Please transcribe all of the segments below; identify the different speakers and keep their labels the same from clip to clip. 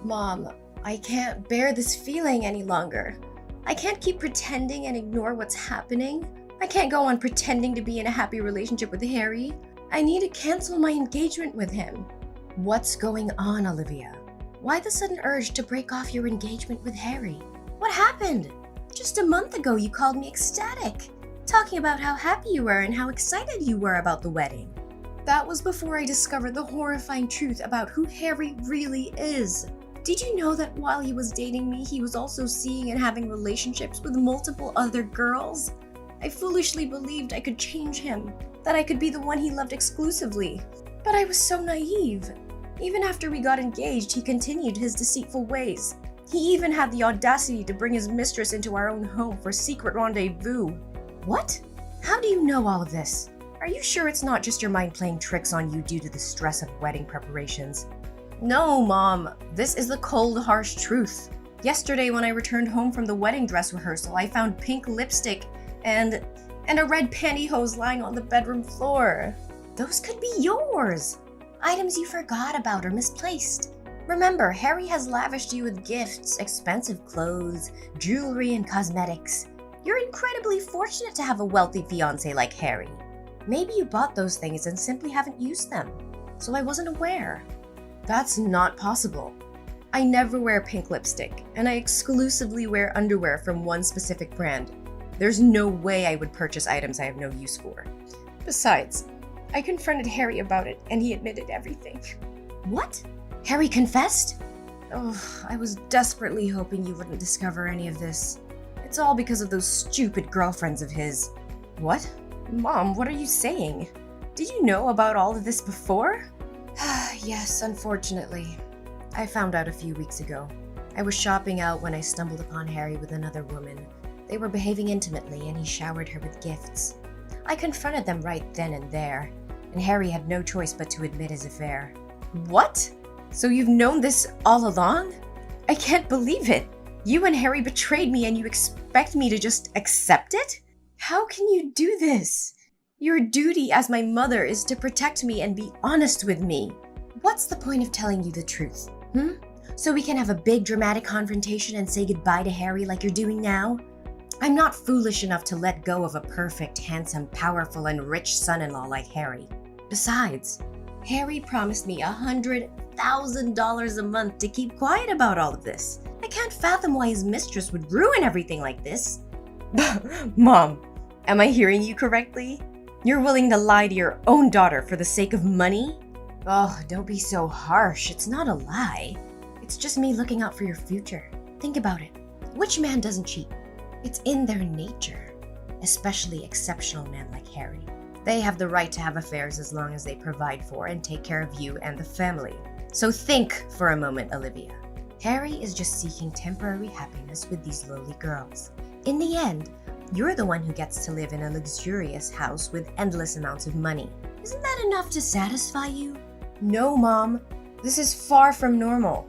Speaker 1: Mom, I can't bear this feeling any longer. I can't keep pretending and ignore what's happening. I can't go on pretending to be in a happy relationship with Harry. I need to cancel my engagement with him. What's going on, Olivia? Why the sudden urge to break off your engagement with Harry? What happened? Just a month ago, you called me ecstatic, talking about how happy you were and how excited you were about the wedding. That was before I discovered the horrifying truth about who Harry really is. Did you know that while he was dating me, he was also seeing and having relationships with multiple other girls? I foolishly believed I could change him, that I could be the one he loved exclusively. But I was so naive. Even after we got engaged, he continued his deceitful ways. He even had the audacity to bring his mistress into our own home for secret rendezvous. What? How do you know all of this? Are you sure it's not just your mind playing tricks on you due to the stress of wedding preparations? No, Mom. This is the cold, harsh truth. Yesterday, when I returned home from the wedding dress rehearsal, I found pink lipstick and a red pantyhose lying on the bedroom floor. Those could be yours. Items you forgot about or misplaced. Remember, Harry has lavished you with gifts, expensive clothes, jewelry, and cosmetics. You're incredibly fortunate to have a wealthy fiancé like Harry. Maybe you bought those things and simply haven't used them, so I wasn't aware. That's not possible. I never wear pink lipstick, and I exclusively wear underwear from one specific brand. There's no way I would purchase items I have no use for. Besides, I confronted Harry about it, and he admitted everything. What? Harry confessed? Oh, I was desperately hoping you wouldn't discover any of this. It's all because of those stupid girlfriends of his. What? Mom, what are you saying? Did you know about all of this before? Yes, unfortunately. I found out a few weeks ago. I was shopping out when I stumbled upon Harry with another woman. They were behaving intimately and he showered her with gifts. I confronted them right then and there, and Harry had no choice but to admit his affair. What? So you've known this all along? I can't believe it. You and Harry betrayed me and you expect me to just accept it? How can you do this? Your duty as my mother is to protect me and be honest with me. What's the point of telling you the truth? So we can have a big dramatic confrontation and say goodbye to Harry like you're doing now? I'm not foolish enough to let go of a perfect, handsome, powerful, and rich son-in-law like Harry. Besides, Harry promised me $100,000 a month to keep quiet about all of this. I can't fathom why his mistress would ruin everything like this. Mom, am I hearing you correctly? You're willing to lie to your own daughter for the sake of money? Oh, don't be so harsh. It's not a lie. It's just me looking out for your future. Think about it. Which man doesn't cheat? It's in their nature, especially exceptional men like Harry. They have the right to have affairs as long as they provide for and take care of you and the family. So think for a moment, Olivia. Harry is just seeking temporary happiness with these lowly girls. In the end, you're the one who gets to live in a luxurious house with endless amounts of money. Isn't that enough to satisfy you? No, Mom. This is far from normal.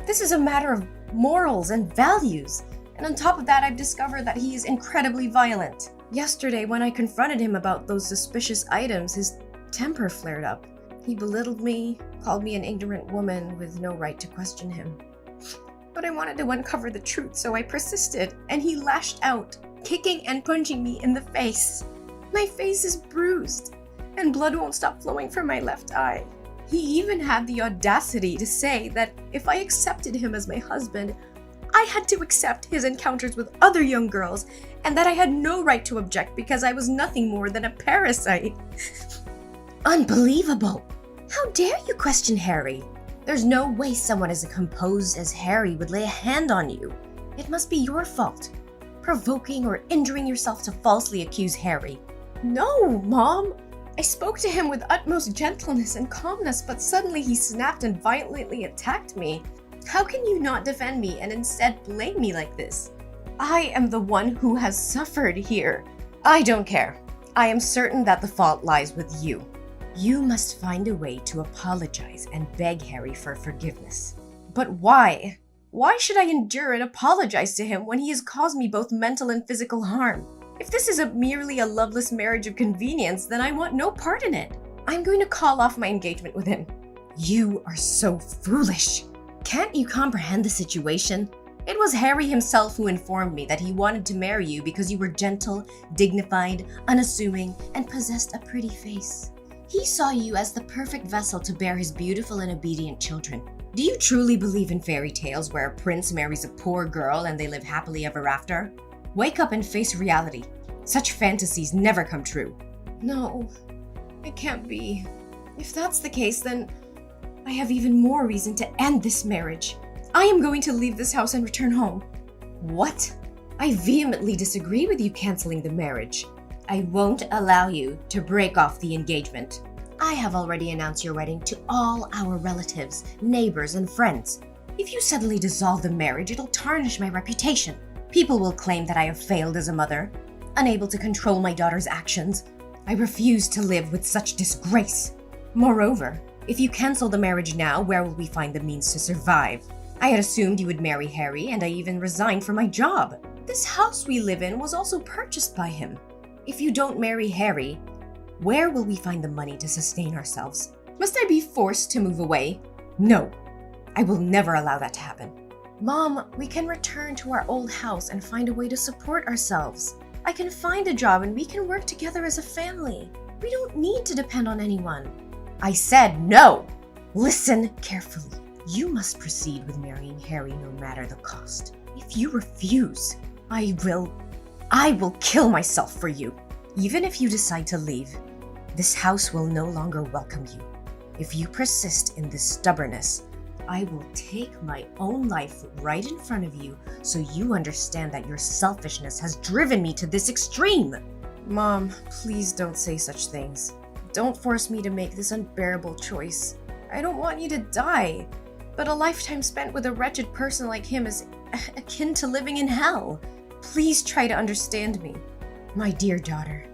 Speaker 1: This is a matter of morals and values. And on top of that, I've discovered that he is incredibly violent. Yesterday, when I confronted him about those suspicious items, his temper flared up. He belittled me, called me an ignorant woman with no right to question him. But I wanted to uncover the truth, so I persisted, and he lashed out, kicking and punching me in the face. My face is bruised, and blood won't stop flowing from my left eye. He even had the audacity to say that if I accepted him as my husband, I had to accept his encounters with other young girls, and that I had no right to object because I was nothing more than a parasite. Unbelievable! How dare you question Harry? There's no way someone as composed as Harry would lay a hand on you. It must be your fault, provoking or injuring yourself to falsely accuse Harry. No, Mom! I spoke to him with utmost gentleness and calmness, but suddenly he snapped and violently attacked me. How can you not defend me and instead blame me like this? I am the one who has suffered here. I don't care. I am certain that the fault lies with you. You must find a way to apologize and beg Harry for forgiveness. But why? Why should I endure and apologize to him when he has caused me both mental and physical harm? If this is merely a loveless marriage of convenience, then I want no part in it. I'm going to call off my engagement with him. You are so foolish. Can't you comprehend the situation? It was Harry himself who informed me that he wanted to marry you because you were gentle, dignified, unassuming, and possessed a pretty face. He saw you as the perfect vessel to bear his beautiful and obedient children. Do you truly believe in fairy tales where a prince marries a poor girl and they live happily ever after? Wake up and face reality. Such fantasies never come true. No, it can't be. If that's the case, then I have even more reason to end this marriage. I am going to leave this house and return home. What? I vehemently disagree with you canceling the marriage. I won't allow you to break off the engagement. I have already announced your wedding to all our relatives, neighbors, and friends. If you suddenly dissolve the marriage, it'll tarnish my reputation. People will claim that I have failed as a mother, unable to control my daughter's actions. I refuse to live with such disgrace. Moreover, if you cancel the marriage now, where will we find the means to survive? I had assumed you would marry Harry, and I even resigned from my job. This house we live in was also purchased by him. If you don't marry Harry, where will we find the money to sustain ourselves? Must I be forced to move away? No, I will never allow that to happen. Mom, we can return to our old house and find a way to support ourselves. I can find a job and we can work together as a family. We don't need to depend on anyone. I said no! Listen carefully. You must proceed with marrying Harry no matter the cost. If you refuse, I will kill myself for you. Even if you decide to leave, this house will no longer welcome you. If you persist in this stubbornness, I will take my own life right in front of you so you understand that your selfishness has driven me to this extreme. Mom, please don't say such things. Don't force me to make this unbearable choice. I don't want you to die, but a lifetime spent with a wretched person like him is akin to living in hell. Please try to understand me. My dear daughter,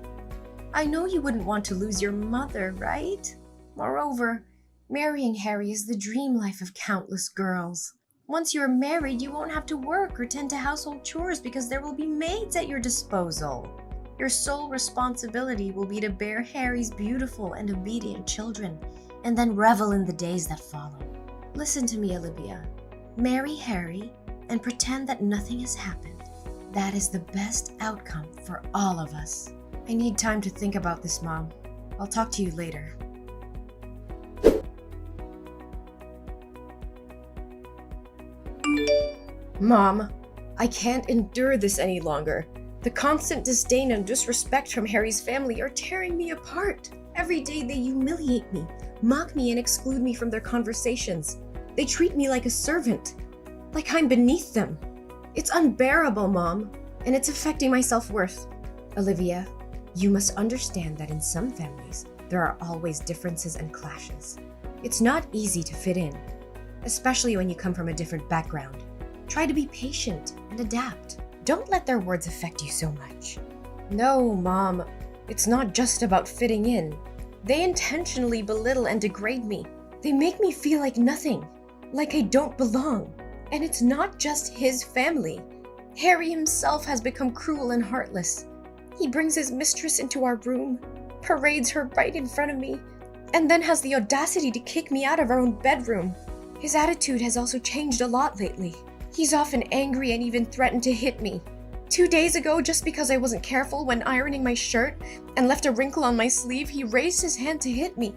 Speaker 1: I know you wouldn't want to lose your mother, right? Moreover, marrying Harry is the dream life of countless girls. Once you're married, you won't have to work or tend to household chores because there will be maids at your disposal. Your sole responsibility will be to bear Harry's beautiful and obedient children, and then revel in the days that follow. Listen to me, Olivia. Marry Harry and pretend that nothing has happened. That is the best outcome for all of us. I need time to think about this, Mom. I'll talk to you later. Mom, I can't endure this any longer. The constant disdain and disrespect from Harry's family are tearing me apart. Every day they humiliate me, mock me, and exclude me from their conversations. They treat me like a servant, like I'm beneath them. It's unbearable, Mom, and it's affecting my self-worth. Olivia, you must understand that in some families, there are always differences and clashes. It's not easy to fit in, especially when you come from a different background. Try to be patient and adapt. Don't let their words affect you so much. No, Mom, it's not just about fitting in. They intentionally belittle and degrade me. They make me feel like nothing, like I don't belong. And it's not just his family. Harry himself has become cruel and heartless. He brings his mistress into our room, parades her right in front of me, and then has the audacity to kick me out of our own bedroom. His attitude has also changed a lot lately. He's often angry and even threatened to hit me. 2 days ago, just because I wasn't careful when ironing my shirt and left a wrinkle on my sleeve, he raised his hand to hit me.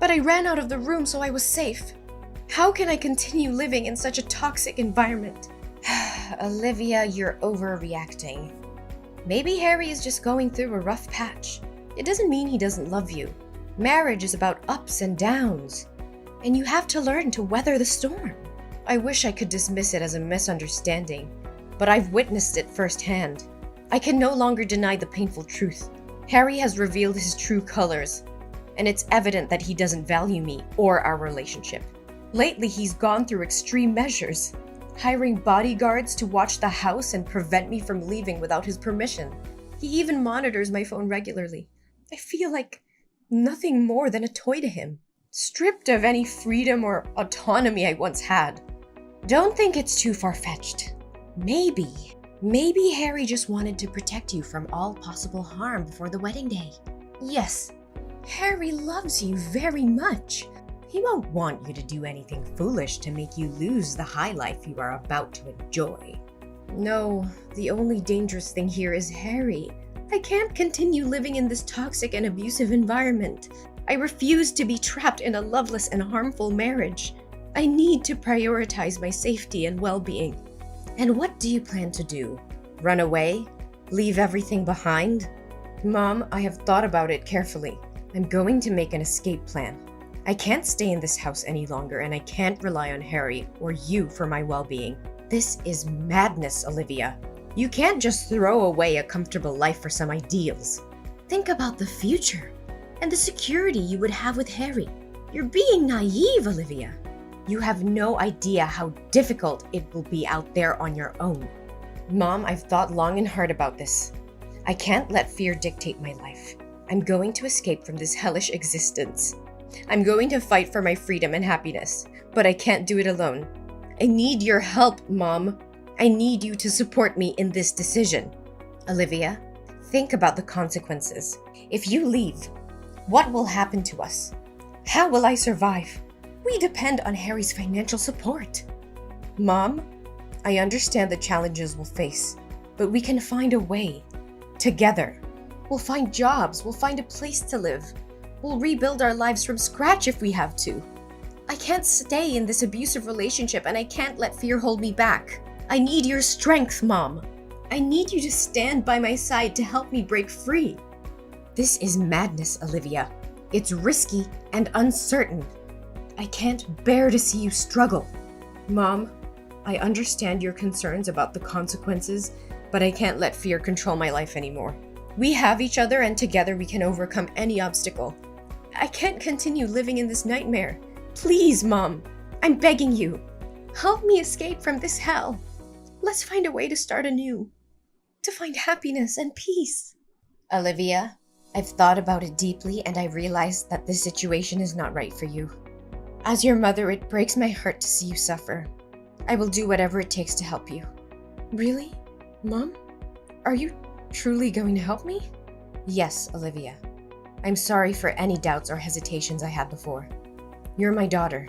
Speaker 1: But I ran out of the room, so I was safe. How can I continue living in such a toxic environment? Olivia, you're overreacting. Maybe Harry is just going through a rough patch. It doesn't mean he doesn't love you. Marriage is about ups and downs, and you have to learn to weather the storm. I wish I could dismiss it as a misunderstanding, but I've witnessed it firsthand. I can no longer deny the painful truth. Harry has revealed his true colors, and it's evident that he doesn't value me or our relationship. Lately, he's gone through extreme measures, hiring bodyguards to watch the house and prevent me from leaving without his permission. He even monitors my phone regularly. I feel like nothing more than a toy to him, stripped of any freedom or autonomy I once had. Don't think it's too far-fetched. Maybe Harry just wanted to protect you from all possible harm before the wedding day. Yes, Harry loves you very much.
Speaker 2: He won't want you to do anything foolish to make you lose the high life you are about to enjoy.
Speaker 1: No, the only dangerous thing here is Harry. I can't continue living in this toxic and abusive environment. I refuse to be trapped in a loveless and harmful marriage. I need to prioritize my safety and well-being.
Speaker 2: And what do you plan to do? Run away? Leave everything behind?
Speaker 1: Mom, I have thought about it carefully.
Speaker 2: I'm going to make an escape plan. I can't stay in this house any longer, and I can't rely on Harry or you for my well-being. This is madness, Olivia. You can't just throw away a comfortable life for some ideals. Think about the future and the security you would have with Harry. You're being naive, Olivia. You have no idea how difficult it will be out there on your own.
Speaker 1: Mom, I've thought long and hard about this.
Speaker 2: I can't let fear dictate my life. I'm going to escape from this hellish existence.
Speaker 1: I'm going to fight for my freedom and happiness, but I can't do it alone. I need your help, Mom. I need you to support me in this decision.
Speaker 2: Olivia, think about the consequences. If you leave, what will happen to us? How will I survive? We depend on Harry's financial support.
Speaker 1: Mom, I understand the challenges we'll face, but we can find a way. Together. We'll find jobs, we'll find a place to live. We'll rebuild our lives from scratch if we have to. I can't stay in this abusive relationship, and I can't let fear hold me back. I need your strength, Mom. I need you to stand by my side to help me break free.
Speaker 2: This is madness, Olivia. It's risky and uncertain. I can't bear to see you struggle.
Speaker 1: Mom, I understand your concerns about the consequences, but I can't let fear control my life anymore. We have each other, and together we can overcome any obstacle. I can't continue living in this nightmare. Please, Mom, I'm begging you. Help me escape from this hell. Let's find a way to start anew. To find happiness and peace.
Speaker 2: Olivia, I've thought about it deeply, and I realize that this situation is not right for you. As your mother, it breaks my heart to see you suffer. I will do whatever it takes to help you.
Speaker 1: Really? Mom? Are you truly going to help me?
Speaker 2: Yes, Olivia. I'm sorry for any doubts or hesitations I had before. You're my daughter,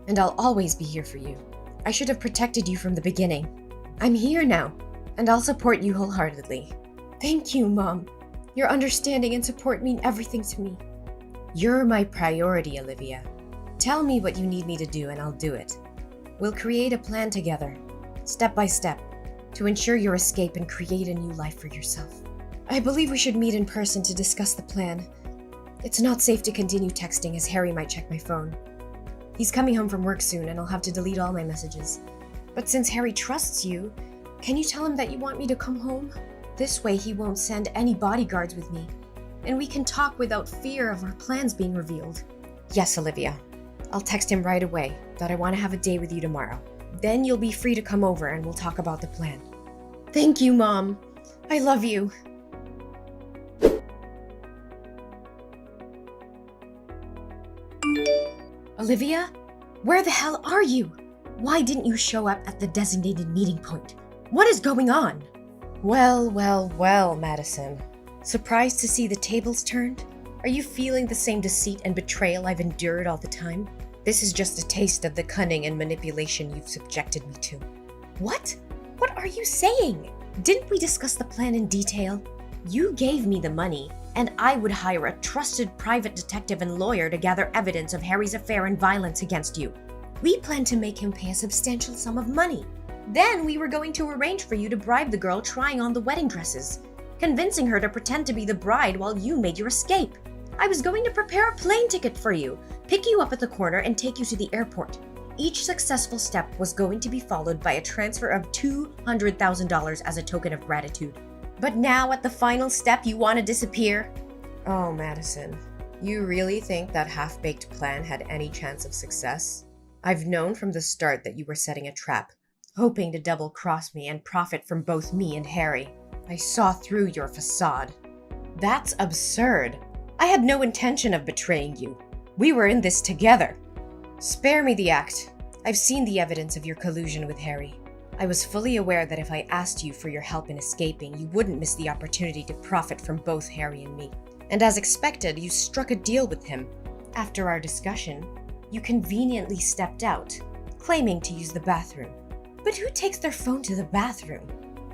Speaker 2: and I'll always be here for you. I should have protected you from the beginning. I'm here now, and I'll support you wholeheartedly.
Speaker 1: Thank you, Mom. Your understanding and support mean everything to me.
Speaker 2: You're my priority, Olivia. Tell me what you need me to do, and I'll do it. We'll create a plan together, step by step, to ensure your escape and create a new life for yourself.
Speaker 1: I believe we should meet in person to discuss the plan. It's not safe to continue texting, as Harry might check my phone. He's coming home from work soon, and I'll have to delete all my messages. But since Harry trusts you, can you tell him that you want me to come home? This way he won't send any bodyguards with me, and we can talk without fear of our plans being revealed.
Speaker 2: Yes, Olivia. I'll text him right away that I want to have a day with you tomorrow. Then you'll be free to come over and we'll talk about the plan.
Speaker 1: Thank you, Mom. I love you.
Speaker 2: Olivia? Where the hell are you? Why didn't you show up at the designated meeting point? What is going on? Well, Madison. Surprised to see the tables turned? Are you feeling the same deceit and betrayal I've endured all the time? This is just a taste of the cunning and manipulation you've subjected me to. What? What are you saying? Didn't we discuss the plan in detail? You gave me the money, and I would hire a trusted private detective and lawyer to gather evidence of Harry's affair and violence against you. We planned to make him pay a substantial sum of money. Then we were going to arrange for you to bribe the girl trying on the wedding dresses, convincing her to pretend to be the bride while you made your escape. I was going to prepare a plane ticket for you, pick you up at the corner, and take you to the airport. Each successful step was going to be followed by a transfer of $200,000 as a token of gratitude. But now at the final step, you want to disappear? Oh, Madison, you really think that half-baked plan had any chance of success? I've known from the start that you were setting a trap, hoping to double-cross me and profit from both me and Harry. I saw through your facade. That's absurd. I had no intention of betraying you. We were in this together. Spare me the act. I've seen the evidence of your collusion with Harry. I was fully aware that if I asked you for your help in escaping, you wouldn't miss the opportunity to profit from both Harry and me. And as expected, you struck a deal with him. After our discussion, You conveniently stepped out, claiming to use the bathroom. But who takes their phone to the bathroom?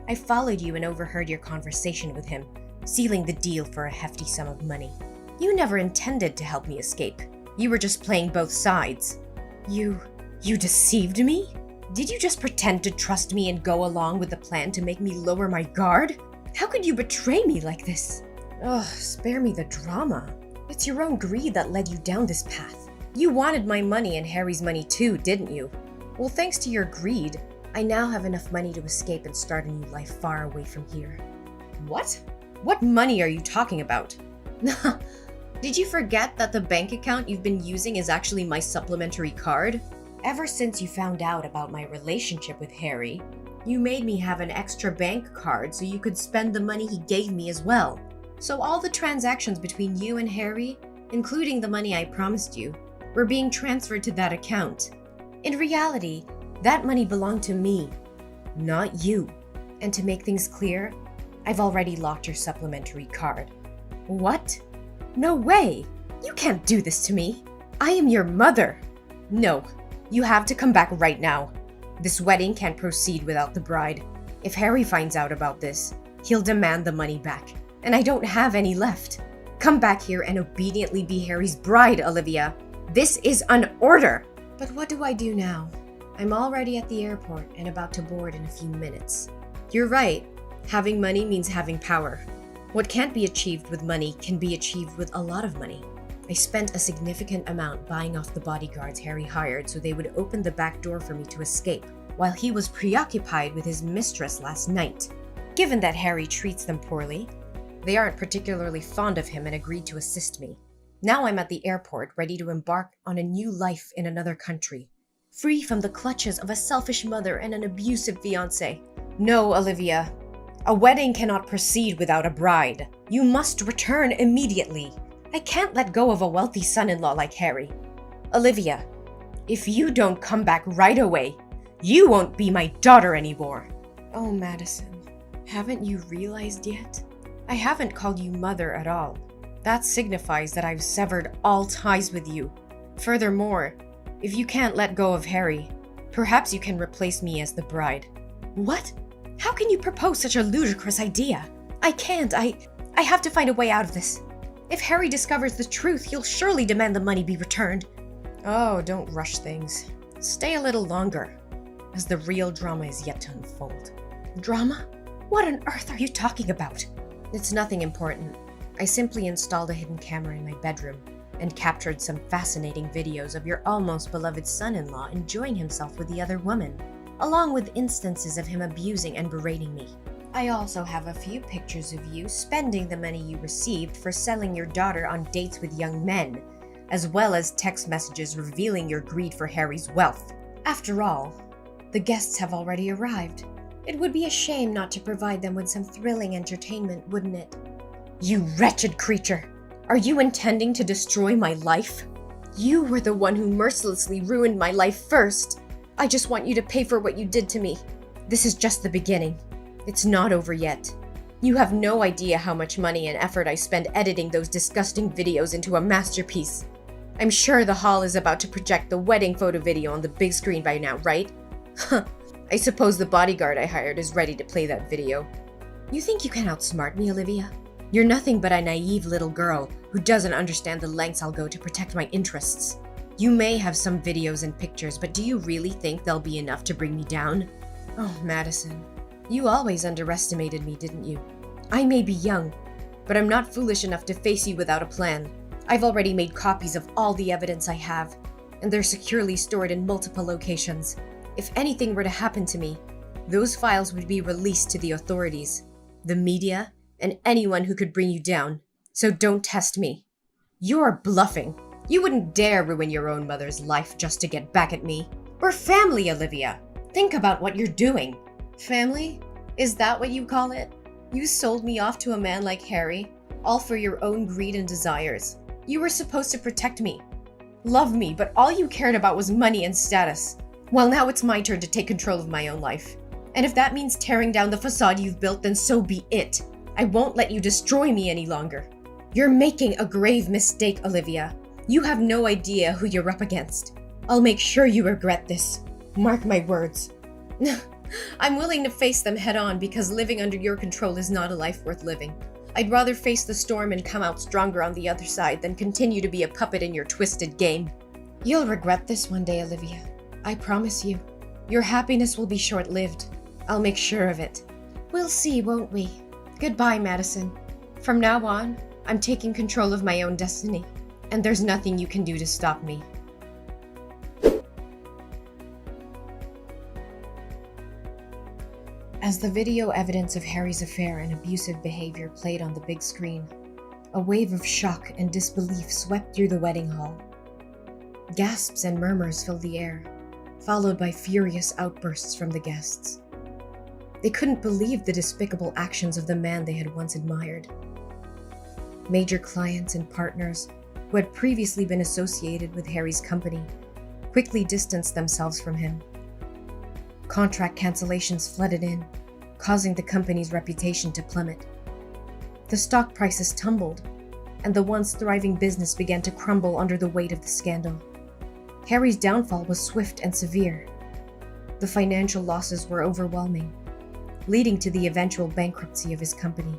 Speaker 2: I followed you and overheard your conversation with him, sealing the deal for a hefty sum of money. You never intended to help me escape. You were just playing both sides. You deceived me? Did you just pretend to trust me and go along with the plan to make me lower my guard? How could you betray me like this? Ugh, spare me the drama. It's your own greed that led you down this path. You wanted my money and Harry's money too, didn't you? Well, thanks to your greed, I now have enough money to escape and start a new life far away from here. What? What money are you talking about? Did you forget that the bank account you've been using is actually my supplementary card? Ever since you found out about my relationship with Harry, you made me have an extra bank card so you could spend the money he gave me as well. So all the transactions between you and Harry, including the money I promised you, were being transferred to that account. In reality, that money belonged to me, not you. And to make things clear, I've already locked your supplementary card. What? No way! You can't do this to me! I am your mother! No, you have to come back right now. This wedding can't proceed without the bride. If Harry finds out about this, he'll demand the money back, and I don't have any left. Come back here and obediently be Harry's bride, Olivia. This is an order! But what do I do now? I'm already at the airport and about to board in a few minutes. You're right. Having money means having power. What can't be achieved with money can be achieved with a lot of money. I spent a significant amount buying off the bodyguards Harry hired so they would open the back door for me to escape, while he was preoccupied with his mistress last night. Given that Harry treats them poorly, they aren't particularly fond of him and agreed to assist me. Now I'm at the airport, ready to embark on a new life in another country, free from the clutches of a selfish mother and an abusive fiancé. No, Olivia. A wedding cannot proceed without a bride. You must return immediately. I can't let go of a wealthy son-in-law like Harry. Olivia, if you don't come back right away, you won't be my daughter anymore. Oh, Madison, haven't you realized yet? I haven't called you mother at all. That signifies that I've severed all ties with you. Furthermore, if you can't let go of Harry, perhaps you can replace me as the bride. What? How can you propose such a ludicrous idea? I can't. I have to find a way out of this. If Harry discovers the truth, he'll surely demand the money be returned. Oh, don't rush things. Stay a little longer, as the real drama is yet to unfold. Drama? What on earth are you talking about? It's nothing important. I simply installed a hidden camera in my bedroom and captured some fascinating videos of your almost beloved son-in-law enjoying himself with the other woman, along with instances of him abusing and berating me. I also have a few pictures of you spending the money you received for selling your daughter on dates with young men, as well as text messages revealing your greed for Harry's wealth. After all, the guests have already arrived. It would be a shame not to provide them with some thrilling entertainment, wouldn't it? You wretched creature! Are you intending to destroy my life? You were the one who mercilessly ruined my life first. I just want you to pay for what you did to me. This is just the beginning. It's not over yet. You have no idea how much money and effort I spent editing those disgusting videos into a masterpiece. I'm sure the hall is about to project the wedding photo video on the big screen by now, right? Huh. I suppose the bodyguard I hired is ready to play that video. You think you can outsmart me, Olivia? You're nothing but a naive little girl who doesn't understand the lengths I'll go to protect my interests. You may have some videos and pictures, but do you really think they'll be enough to bring me down? Oh, Madison, you always underestimated me, didn't you? I may be young, but I'm not foolish enough to face you without a plan. I've already made copies of all the evidence I have, and they're securely stored in multiple locations. If anything were to happen to me, those files would be released to the authorities, the media, and anyone who could bring you down. So don't test me. You're bluffing. You wouldn't dare ruin your own mother's life just to get back at me. We're family, Olivia. Think about what you're doing. Family? Is that what you call it? You sold me off to a man like Harry, all for your own greed and desires. You were supposed to protect me, love me, but all you cared about was money and status. Well, now it's my turn to take control of my own life. And if that means tearing down the facade you've built, then so be it. I won't let you destroy me any longer. You're making a grave mistake, Olivia. You have no idea who you're up against. I'll make sure you regret this. Mark my words. I'm willing to face them head on because living under your control is not a life worth living. I'd rather face the storm and come out stronger on the other side than continue to be a puppet in your twisted game. You'll regret this one day, Olivia. I promise you. Your happiness will be short-lived. I'll make sure of it. We'll see, won't we? Goodbye, Madison. From now on, I'm taking control of my own destiny, and there's nothing you can do to stop me. As the video evidence of Harry's affair and abusive behavior played on the big screen, a wave of shock and disbelief swept through the wedding hall. Gasps and murmurs filled the air, followed by furious outbursts from the guests. They couldn't believe the despicable actions of the man they had once admired. Major clients and partners who had previously been associated with Harry's company quickly distanced themselves from him. Contract cancellations flooded in, causing the company's reputation to plummet. The stock prices tumbled, and the once thriving business began to crumble under the weight of the scandal. Harry's downfall was swift and severe. The financial losses were overwhelming, leading to the eventual bankruptcy of his company.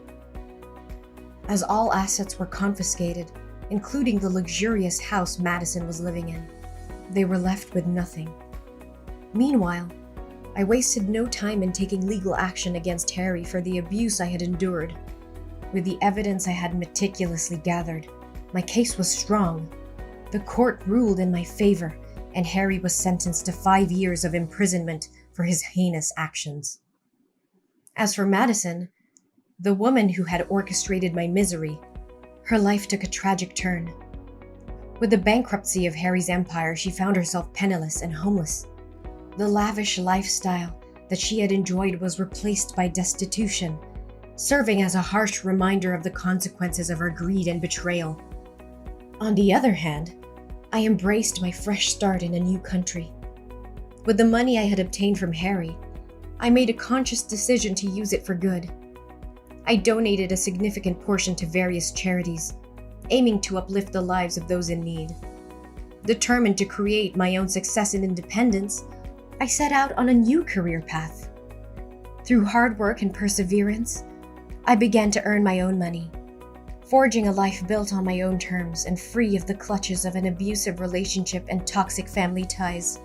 Speaker 2: As all assets were confiscated, including the luxurious house Madison was living in, they were left with nothing. Meanwhile, I wasted no time in taking legal action against Harry for the abuse I had endured. With the evidence I had meticulously gathered, my case was strong. The court ruled in my favor, and Harry was sentenced to 5 years of imprisonment for his heinous actions. As for Madison, the woman who had orchestrated my misery, her life took a tragic turn. With the bankruptcy of Harry's empire, she found herself penniless and homeless. The lavish lifestyle that she had enjoyed was replaced by destitution, serving as a harsh reminder of the consequences of her greed and betrayal. On the other hand, I embraced my fresh start in a new country. With the money I had obtained from Harry, I made a conscious decision to use it for good. I donated a significant portion to various charities, aiming to uplift the lives of those in need. Determined to create my own success and independence, I set out on a new career path. Through hard work and perseverance, I began to earn my own money, forging a life built on my own terms and free of the clutches of an abusive relationship and toxic family ties.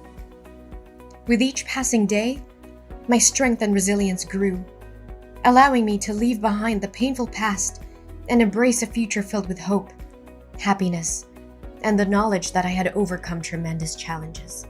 Speaker 2: With each passing day, my strength and resilience grew, allowing me to leave behind the painful past and embrace a future filled with hope, happiness, and the knowledge that I had overcome tremendous challenges.